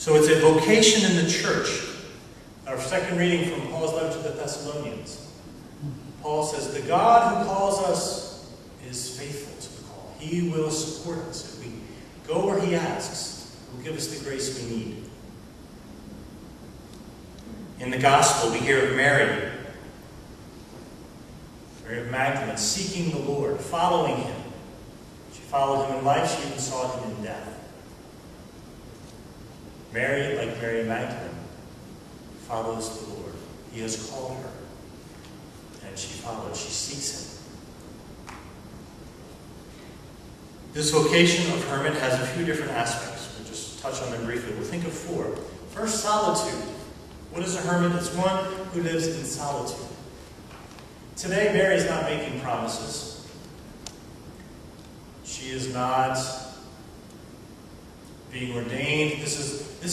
So it's a vocation in the church. Our second reading from Paul's letter to the Thessalonians. Paul says, the God who calls us is faithful to the call. He will support us. If we go where he asks, he will give us the grace we need. In the gospel, we hear of Mary of Magdalene, seeking the Lord, following him. She followed him in life, she even sought him in death. Mary, like Mary Magdalene, follows the Lord. He has called her, and she follows, she seeks him. This vocation of hermit has a few different aspects. We'll just touch on them briefly. We'll think of four. First, solitude. What is a hermit? It's one who lives in solitude. Today, Mary is not making promises. She is not being ordained. This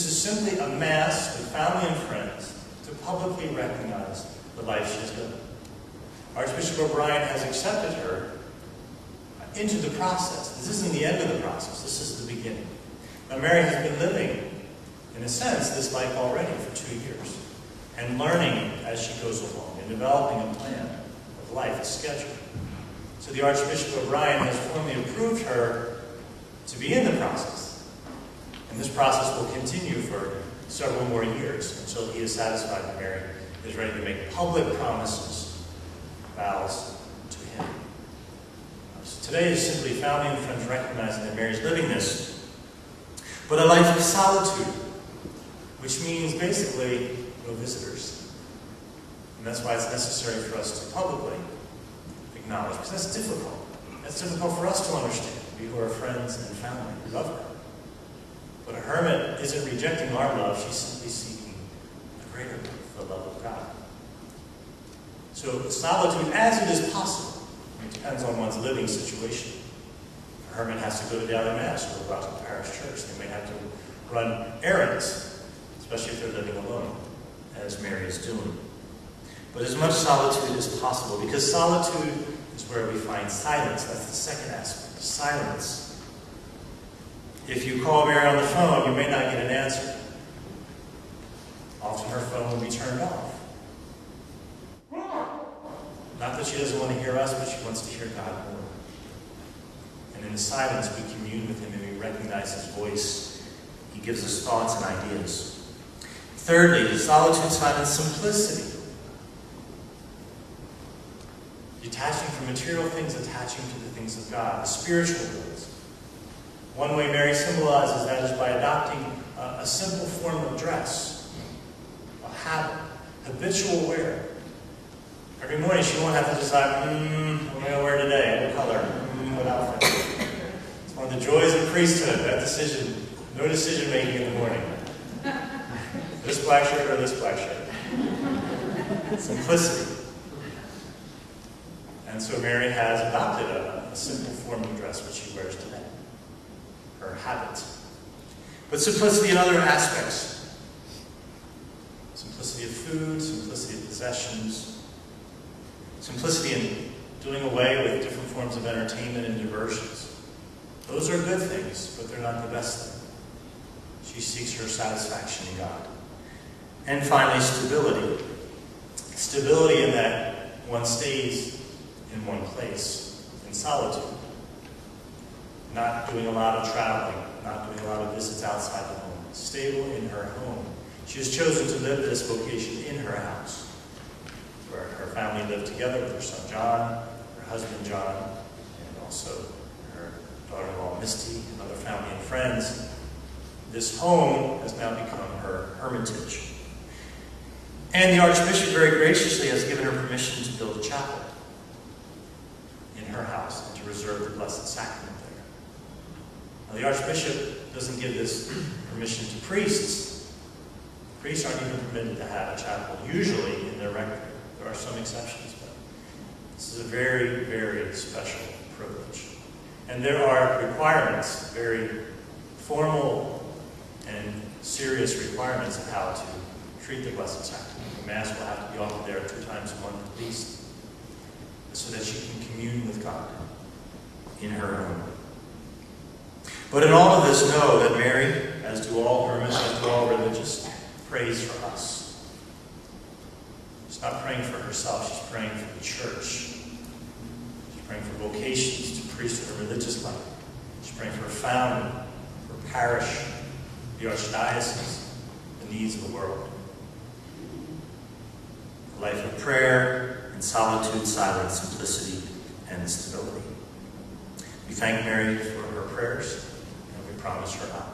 is simply a mass with family and friends to publicly recognize the life she has lived. Archbishop O'Brien has accepted her into the process. This isn't the end of the process. This is the beginning. Now, Mary has been living, in a sense, this life already for 2 years, and learning as she goes along and developing a plan of life, a schedule. So the Archbishop O'Brien has formally approved her to be in the process. And this process will continue for several more years until he is satisfied that Mary is ready to make public promises, vows to him. So today is simply family and friends recognizing that Mary is living this, but a life of solitude, which means basically no visitors. And that's why it's necessary for us to publicly acknowledge, because that's difficult. That's difficult for us to understand, we who are friends and family who love her. But a hermit isn't rejecting our love, she's simply seeking a greater love, the love of God. So solitude, as it is possible, it depends on one's living situation. A hermit has to go to daily mass or go out to the parish church. They may have to run errands, especially if they're living alone, as Mary is doing. But as much solitude as possible, because solitude is where we find silence. That's the second aspect, silence. If you call Mary on the phone, you may not get an answer. Often her phone will be turned off. Not that she doesn't want to hear us, but she wants to hear God more. And in the silence, we commune with him and we recognize his voice. He gives us thoughts and ideas. Thirdly, solitude, silence, simplicity. Detaching from material things, attaching to the things of God, the spiritual things. One way Mary symbolizes that is by adopting a simple form of dress, a habit, habitual wear. Every morning she won't have to decide, what am I going to wear today? What color? What outfit? It's one of the joys of priesthood, that decision. No decision making in the morning. This black shirt or this black shirt. Simplicity. And so Mary has adopted a simple form of dress which she wears today. Her habit. But simplicity in other aspects. Simplicity of food, simplicity of possessions, simplicity in doing away with different forms of entertainment and diversions. Those are good things, but they're not the best thing. She seeks her satisfaction in God. And finally, stability. Stability in that one stays in one place, in solitude. Not doing a lot of traveling, not doing a lot of visits outside the home. Stable in her home. She has chosen to live this vocation in her house, where her family lived together with her son John, her husband John, and also her daughter-in-law Misty, and other family and friends. This home has now become her hermitage. And the Archbishop very graciously has given her permission to build a chapel in her house and to reserve the Blessed Sacrament there. Now, the Archbishop doesn't give this permission to priests. Priests aren't even permitted to have a chapel, usually in their rectory. There are some exceptions, but this is a very, very special privilege. And there are requirements, very formal and serious requirements of how to treat the Blessed Sacrament. The Mass will have to be offered there 2 times a month at least, so that she can commune with God in her home. But in all of this, know that Mary, as do all hermits, as do all religious, prays for us. She's not praying for herself, she's praying for the church. She's praying for vocations to priesthood and religious life. She's praying for her family, her parish, the archdiocese, the needs of the world. A life of prayer and solitude, silence, simplicity, and stability. We thank Mary for her prayers, and we promise her help.